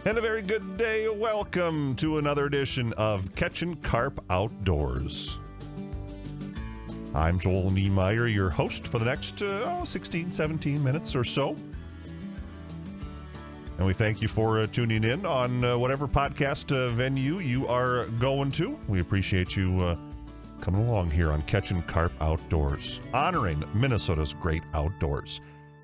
And a very good day. Welcome to another edition of Catchin KARP Outdoors. I'm Joel Niemeyer, your host for the next 16, 17 minutes or so. And we thank you for tuning in on whatever podcast venue you are going to. We appreciate you coming along here on Catchin KARP Outdoors, honoring Minnesota's great outdoors.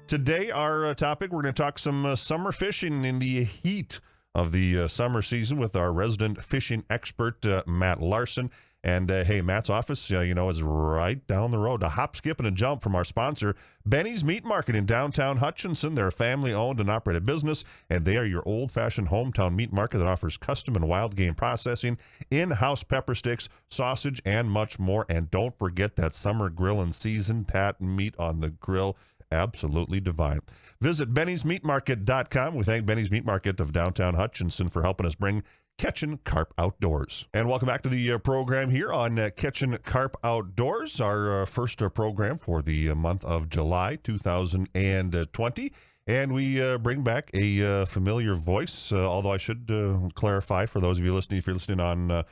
Today, our topic, we're going to talk some summer fishing in the heat of the summer season with our resident fishing expert, Matt Larson. And, hey, Matt's office, is right down the road, a hop, skip, and a jump from our sponsor, Benny's Meat Market in downtown Hutchinson. They're a family-owned and operated business, and they are your old-fashioned hometown meat market that offers custom and wild game processing, in-house pepper sticks, sausage, and much more. And don't forget that summer grilling season, that meat on the grill, absolutely divine. Visit bennysmeatmarket.com. We thank Benny's Meat Market of downtown Hutchinson for helping us bring Catchin KARP Outdoors. And welcome back to the program here on Catchin KARP Outdoors, our first program for the month of July 2020. And we bring back a familiar voice, although I should clarify for those of you listening, if you're listening on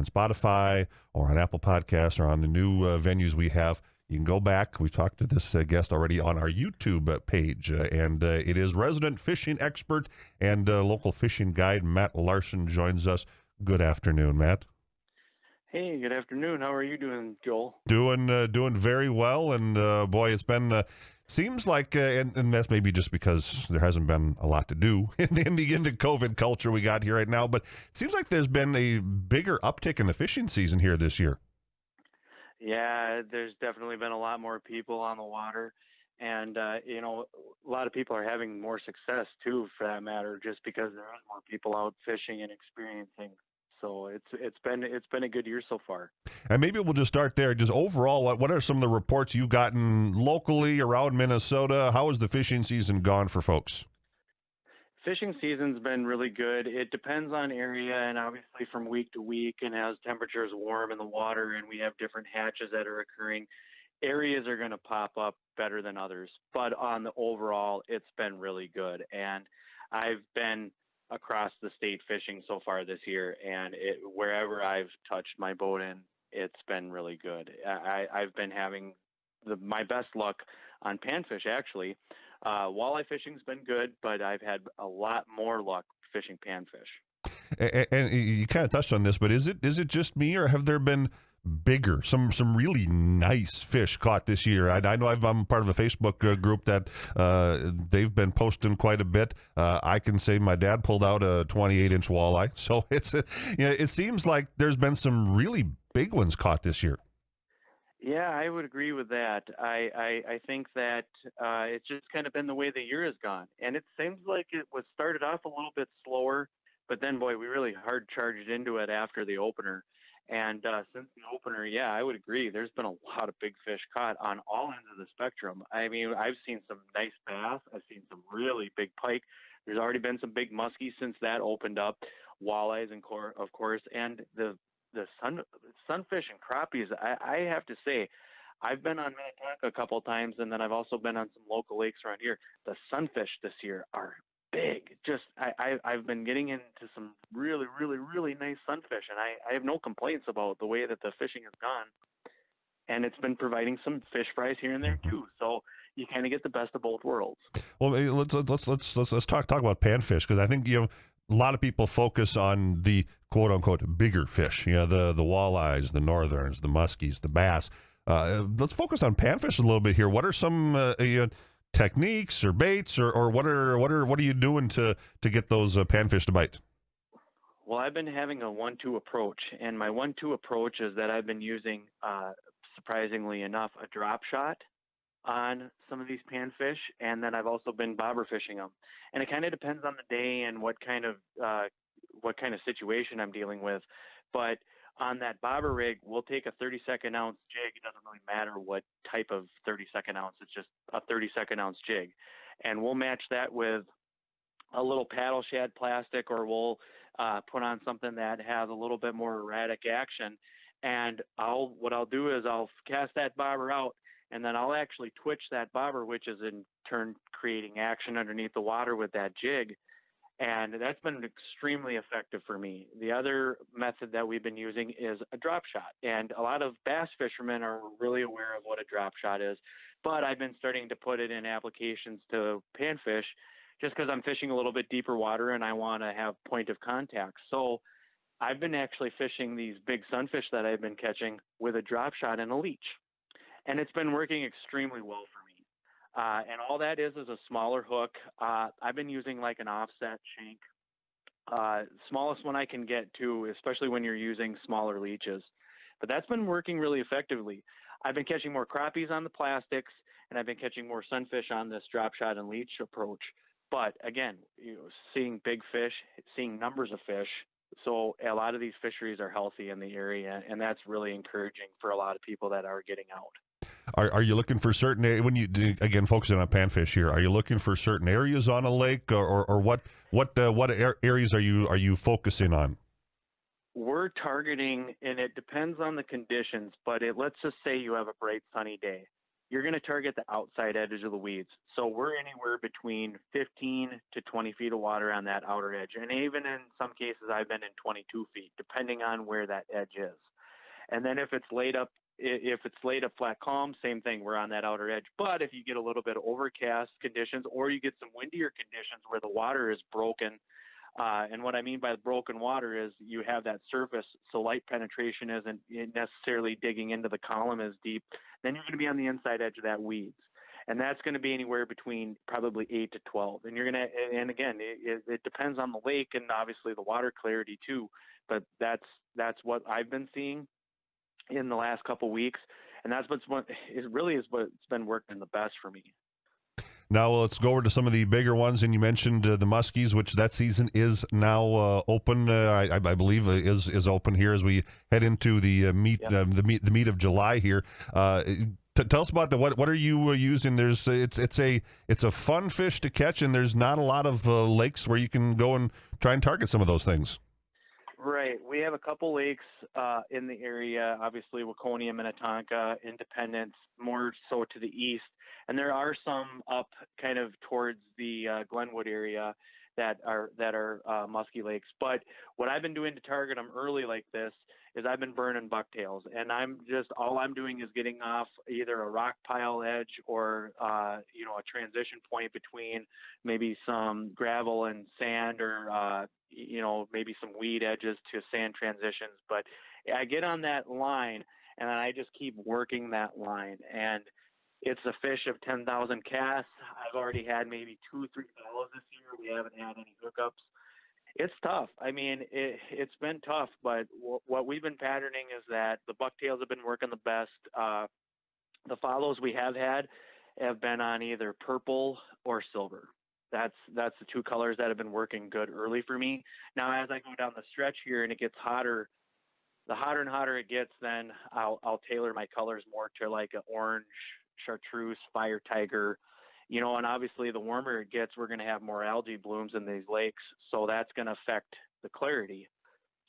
Spotify or on Apple Podcasts or on the new venues we have, you can go back. We've talked to this guest already on our YouTube page, and it is resident fishing expert and local fishing guide Matt Larson joins us. Good afternoon, Matt. Hey, good afternoon. How are you doing, Joel? Doing very well, and boy, it's been seems like, and that's maybe just because there hasn't been a lot to do in the COVID culture we got here right now, but it seems like there's been a bigger uptick in the fishing season here this year. Yeah, there's definitely been a lot more people on the water, and a lot of people are having more success too, for that matter, just because there are more people out fishing and experiencing. So it's been a good year so far. And maybe we'll just start there. Just overall, what are some of the reports you've gotten locally around Minnesota? How has the fishing season gone for folks? Fishing season's been really good. It depends on area and obviously from week to week, and as temperatures warm in the water and we have different hatches that are occurring, areas are going to pop up better than others. But on the overall, it's been really good. And I've been across the state fishing so far this year, and wherever I've touched my boat in, it's been really good. I've been having my best luck on panfish, actually. Walleye fishing's been good, but I've had a lot more luck fishing panfish. And you kind of touched on this, but is it just me, or have there been bigger, some really nice fish caught this year? I know I'm part of a Facebook group that they've been posting quite a bit. I can say my dad pulled out a 28-inch walleye, so it seems like there's been some really big ones caught this year. Yeah, I would agree with that. I think that it's just kind of been the way the year has gone. And it seems like it was started off a little bit slower, but then, boy, we really hard charged into it after the opener. And since the opener, yeah, I would agree. There's been a lot of big fish caught on all ends of the spectrum. I mean, I've seen some nice bass. I've seen some really big pike. There's already been some big muskies since that opened up, walleyes, of course, and the sunfish and crappies. I have to say, I've been on Minnetonka a couple of times, and then I've also been on some local lakes around here. The sunfish this year are big. Just I've been getting into some really, really, really nice sunfish, and I have no complaints about the way that the fishing has gone. And it's been providing some fish fries here and there too. So you kind of get the best of both worlds. Well, let's talk about panfish, because I think a lot of people focus on the quote unquote bigger fish, the walleyes, the northerns, the muskies, the bass. Let's focus on panfish a little bit here. What are some techniques or baits, or what are you doing to get those panfish to bite? Well, I've been having a 1-2 approach, and my 1-2 approach is that I've been using, surprisingly enough, a drop shot on some of these panfish, and then I've also been bobber fishing them. And it kind of depends on the day and what kind of situation I'm dealing with. But on that bobber rig, we'll take a 32nd ounce jig. It doesn't really matter what type of 32nd ounce. It's just a 32nd ounce jig. And we'll match that with a little paddle shad plastic, or we'll put on something that has a little bit more erratic action. And what I'll do is I'll cast that bobber out, and then I'll actually twitch that bobber, which is in turn creating action underneath the water with that jig. And that's been extremely effective for me. The other method that we've been using is a drop shot. And a lot of bass fishermen are really aware of what a drop shot is, but I've been starting to put it in applications to panfish just because I'm fishing a little bit deeper water and I want to have point of contact. So I've been actually fishing these big sunfish that I've been catching with a drop shot and a leech. And it's been working extremely well for me. And all that is a smaller hook. I've been using like an offset shank, smallest one I can get to, especially when you're using smaller leeches. But that's been working really effectively. I've been catching more crappies on the plastics, and I've been catching more sunfish on this drop shot and leech approach. But again, seeing big fish, seeing numbers of fish. So a lot of these fisheries are healthy in the area, and that's really encouraging for a lot of people that are getting out. Are you looking for certain when you again focusing on panfish here? Are you looking for certain areas on a lake, or what areas are you focusing on? We're targeting, and it depends on the conditions, but let's just say you have a bright sunny day. You're going to target the outside edge of the weeds. So we're anywhere between 15 to 20 feet of water on that outer edge. And even in some cases, I've been in 22 feet, depending on where that edge is. And then if it's laid up flat calm, same thing, we're on that outer edge. But if you get a little bit of overcast conditions, or you get some windier conditions where the water is broken, and what I mean by broken water is you have that surface, so light penetration isn't necessarily digging into the column as deep, then you're going to be on the inside edge of that weeds. And that's going to be anywhere between probably 8 to 12. And you're going to, and again, it depends on the lake and obviously the water clarity too. But that's what I've been seeing in the last couple of weeks. And that's what's been working the best for me. Now let's go over to some of the bigger ones, and you mentioned the muskies, which that season is now open. I believe is open here as we head into the meat, Yep. the meat of July here. Tell us about what are you using? It's a fun fish to catch, and there's not a lot of lakes where you can go and try and target some of those things. Right. We have a couple lakes in the area, obviously Waconia, Minnetonka, Independence, more so to the east. And there are some up kind of towards the Glenwood area that are musky lakes. But what I've been doing to target them early like this is I've been burning bucktails, and all I'm doing is getting off either a rock pile edge or a transition point between maybe some gravel and sand, or maybe some weed edges to sand transitions. But I get on that line and I just keep working that line. And it's a fish of 10,000 casts. I've already had maybe 2-3 fallows this year. We haven't had any hookups. It's tough. I mean, it's been tough, but what we've been patterning is that the bucktails have been working the best. The follows we have had have been on either purple or silver. That's the two colors that have been working good early for me. Now, as I go down the stretch here and it gets hotter, the hotter and hotter it gets, then I'll tailor my colors more to like an orange, chartreuse, fire tiger, and obviously the warmer it gets, we're going to have more algae blooms in these lakes. So that's going to affect the clarity.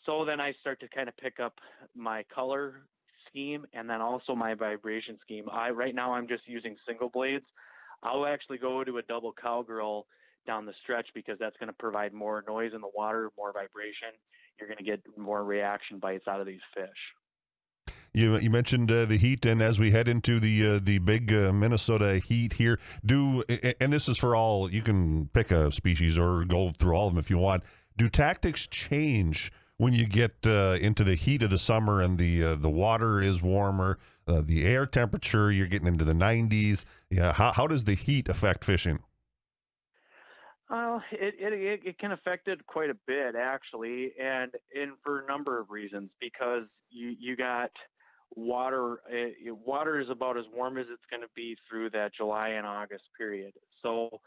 So then I start to kind of pick up my color scheme and then also my vibration scheme. Right now I'm just using single blades. I'll actually go to a double cowgirl down the stretch because that's going to provide more noise in the water, more vibration. You're going to get more reaction bites out of these fish. You mentioned the heat, and as we head into the big Minnesota heat here, and this is for all, you can pick a species or go through all of them if you want. Do tactics change when you get into the heat of the summer and the water is warmer, the air temperature, you're getting into the 90s? Yeah, how does the heat affect fishing? It can affect it quite a bit actually, and for a number of reasons. Because you got water. Water is about as warm as it's going to be through that July and August period. So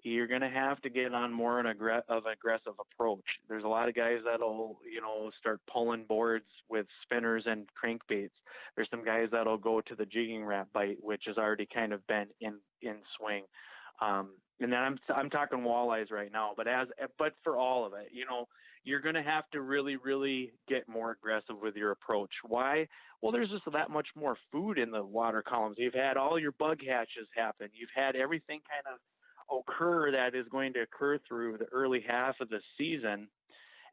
you're going to have to get on more of an aggressive approach. There's a lot of guys that'll start pulling boards with spinners and crankbaits. There's some guys that'll go to the jigging rat bite, which has already kind of been in swing. And then I'm talking walleyes right now, but for all of it, you're going to have to really, really get more aggressive with your approach. Why? Well, there's just that much more food in the water columns. You've had all your bug hatches happen. You've had everything kind of occur that is going to occur through the early half of the season.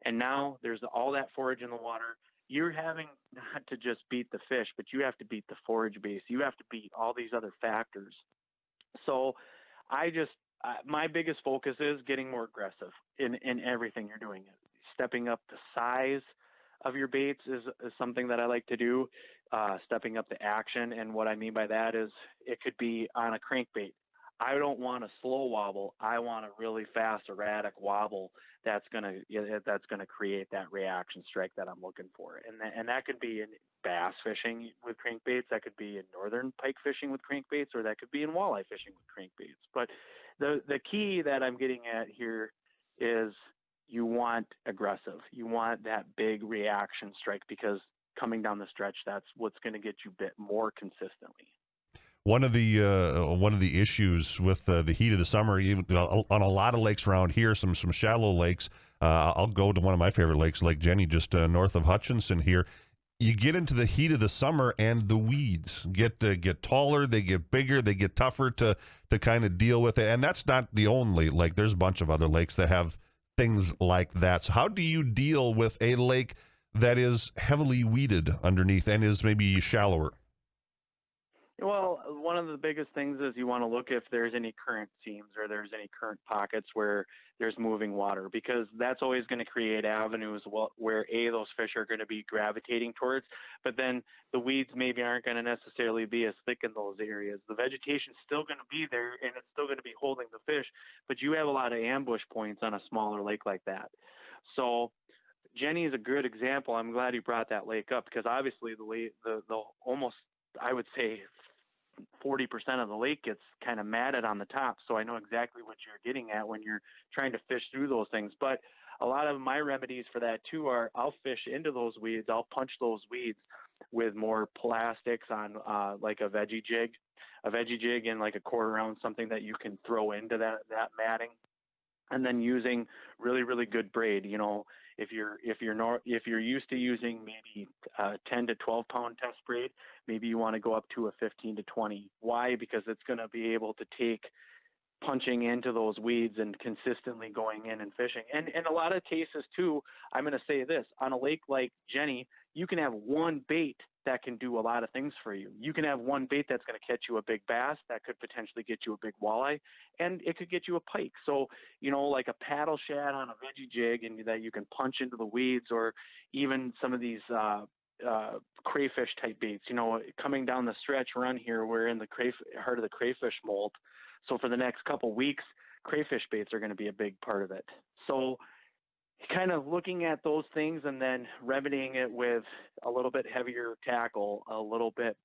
And now there's all that forage in the water. You're having not to just beat the fish, but you have to beat the forage base. You have to beat all these other factors. So my biggest focus is getting more aggressive in everything you're doing. Stepping up the size of your baits is something that I like to do. Stepping up the action. And what I mean by that is it could be on a crankbait. I don't want a slow wobble. I want a really fast, erratic wobble that's gonna create that reaction strike that I'm looking for. And that could be in bass fishing with crankbaits. That could be in northern pike fishing with crankbaits, or that could be in walleye fishing with crankbaits. But the key that I'm getting at here is you want aggressive. You want that big reaction strike, because coming down the stretch, that's what's going to get you bit more consistently. One of the issues with the heat of the summer, even on a lot of lakes around here, some shallow lakes. I'll go to one of my favorite lakes, Lake Jenny, just north of Hutchinson here. You get into the heat of the summer, and the weeds get taller, they get bigger, they get tougher to kind of deal with it. And that's not the only lake. There's a bunch of other lakes that have things like that. So how do you deal with a lake that is heavily weeded underneath and is maybe shallower? Well, one of the biggest things is you want to look if there's any current seams or there's any current pockets where there's moving water, because that's always going to create avenues where those fish are going to be gravitating towards, but then the weeds maybe aren't going to necessarily be as thick in those areas. The vegetation's still going to be there and it's still going to be holding the fish, but you have a lot of ambush points on a smaller lake like that. So Jenny is a good example. I'm glad you brought that lake up, because obviously the almost, I would say, 40% of the lake gets kind of matted on the top. So I know exactly what you're getting at when you're trying to fish through those things. But a lot of my remedies for that too are I'll fish into those weeds. I'll punch those weeds with more plastics on like a veggie jig and like a quarter ounce, something that you can throw into that matting. And then using really, really good braid. You know, if you're used to using maybe 10 to 12 pound test braid, maybe you want to go up to a 15 to 20. Why? Because it's going to be able to take punching into those weeds and consistently going in and fishing. And in a lot of cases too, I'm going to say this, on a lake like Jenny, you can have one bait that can do a lot of things for you. You can have one bait that's going to catch you a big bass, that could potentially get you a big walleye, and it could get you a pike. So, you know, like a paddle shad on a veggie jig, and that you can punch into the weeds, or even some of these crayfish type baits. You know, coming down the stretch run here, we're in the heart of the crayfish molt. So for the next couple weeks, crayfish baits are going to be a big part of it. So kind of looking at those things and then remedying it with a little bit heavier tackle, a little bit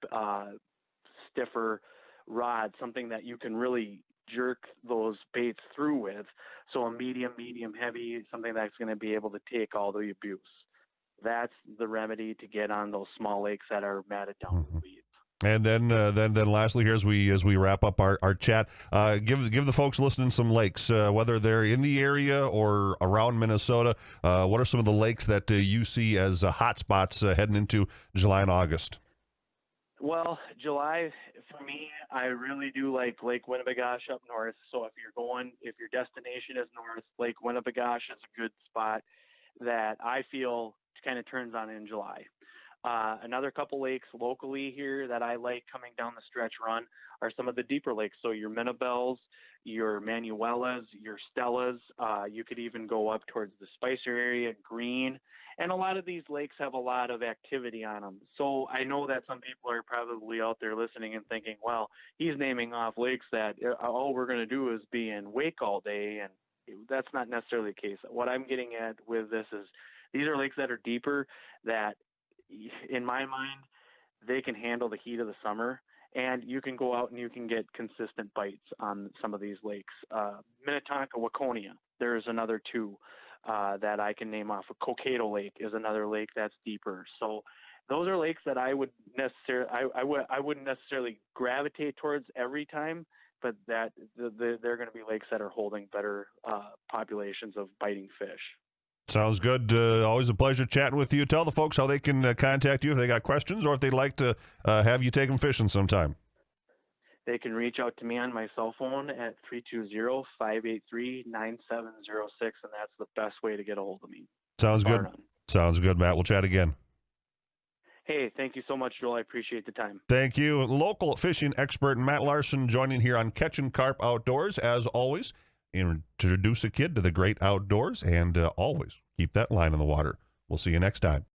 stiffer rod, something that you can really jerk those baits through with. So a medium heavy, something that's going to be able to take all the abuse. That's the remedy to get on those small lakes that are matted down with weeds. And then lastly here, as we wrap up our chat, give the folks listening some lakes, whether they're in the area or around Minnesota. What are some of the lakes that you see as hot spots heading into July and August? Well, July, for me, I really do like Lake Winnebagosh up north. So if your destination is north, Lake Winnebagosh is a good spot that I feel kind of turns on in July. Another couple lakes locally here that I like coming down the stretch run are some of the deeper lakes. So your Minnabells, your Manuelas, your Stellas. You could even go up towards the Spicer area, Green. And a lot of these lakes have a lot of activity on them. So I know that some people are probably out there listening and thinking, well, he's naming off lakes that all we're going to do is be in wake all day. And that's not necessarily the case. What I'm getting at with this is these are lakes that are deeper, that in my mind, they can handle the heat of the summer, and you can go out and you can get consistent bites on some of these lakes. Minnetonka, Waconia, there's another two that I can name off. Cokato Lake is another lake that's deeper. So those are lakes that I wouldn't necessarily gravitate towards every time, but that they're going to be lakes that are holding better populations of biting fish. Sounds good. Always a pleasure chatting with you. Tell the folks how they can contact you if they got questions or if they'd like to have you take them fishing sometime. they can reach out to me on my cell phone at 320-583-9706, and that's the best way to get a hold of me. Sounds Bar good. none. Sounds good, Matt. We'll chat again. Hey, thank you so much, Joel. I appreciate the time. Thank you. Local fishing expert Matt Larson joining here on Catchin' Carp Outdoors. As always, introduce a kid to the great outdoors, and always keep that line in the water. We'll see you next time.